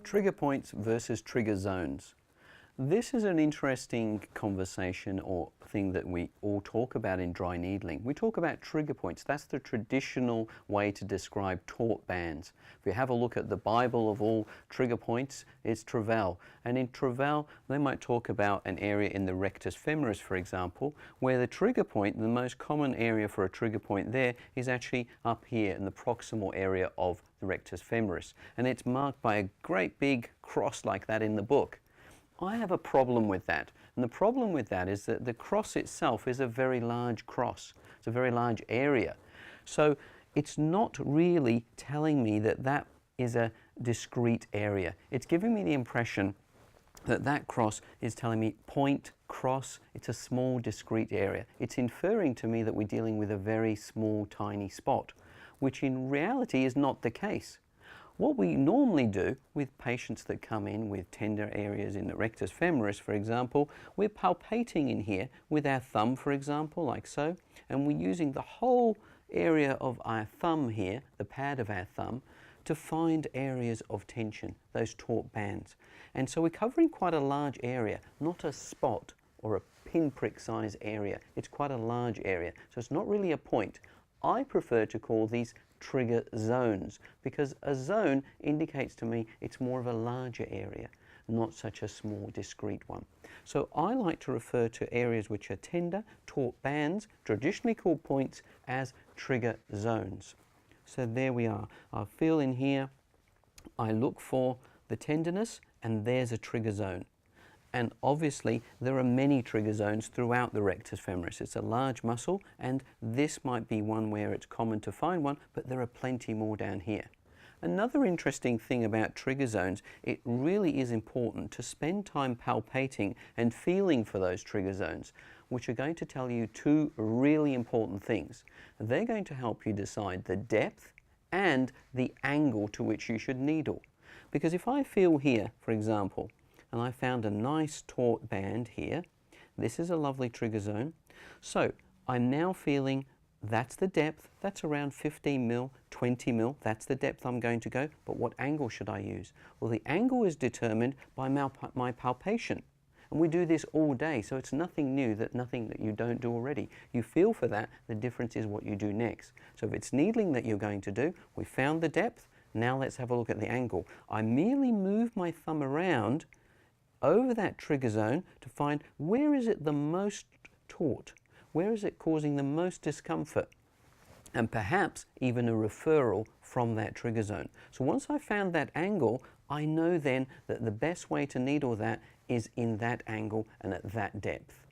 Trigger points versus trigger zones. This is an interesting conversation or thing that we all talk about in dry needling. We talk about trigger points. That's the traditional way to describe taut bands. If you have a look at the Bible of all trigger points, it's Travail. And in Travail, they might talk about an area in the rectus femoris, for example, where the trigger point, the most common area for a trigger point there, is actually up here in the proximal area of the rectus femoris. And it's marked by a great big cross like that in the book. I have a problem with that, and the problem with that is that the cross itself is a very large cross. It's a very large area. So it's not really telling me that that is a discrete area. It's giving me the impression that that cross is telling me point, cross, it's a small discrete area. It's inferring to me that we're dealing with a very small tiny spot, which in reality is not the case. What we normally do with patients that come in with tender areas in the rectus femoris, for example, we're palpating in here with our thumb, for example, like so, and we're using the whole area of our thumb here, the pad of our thumb, to find areas of tension, those taut bands. And so we're covering quite a large area, not a spot or a pinprick size area. It's quite a large area, so it's not really a point. I prefer to call these trigger zones because a zone indicates to me it's more of a larger area, not such a small discrete one. So I like to refer to areas which are tender, taut bands, traditionally called points, as trigger zones. So there we are. I feel in here, I look for the tenderness, and there's a trigger zone. And obviously there are many trigger zones throughout the rectus femoris. It's a large muscle, and this might be one where it's common to find one, but there are plenty more down here. Another interesting thing about trigger zones, it really is important to spend time palpating and feeling for those trigger zones, which are going to tell you two really important things. They're going to help you decide the depth and the angle to which you should needle. Because if I feel here, for example, and I found a nice taut band here. This is a lovely trigger zone. So I'm now feeling that's the depth, that's around 15 mil, 20 mil, that's the depth I'm going to go, but what angle should I use? Well, the angle is determined by my palpation. And we do this all day, so it's nothing new, nothing that you don't do already. You feel for that, the difference is what you do next. So if it's needling that you're going to do, we found the depth, now let's have a look at the angle. I merely move my thumb around over that trigger zone to find where is it the most taut, where is it causing the most discomfort, and perhaps even a referral from that trigger zone. So once I found that angle, I know then that the best way to needle that is in that angle and at that depth.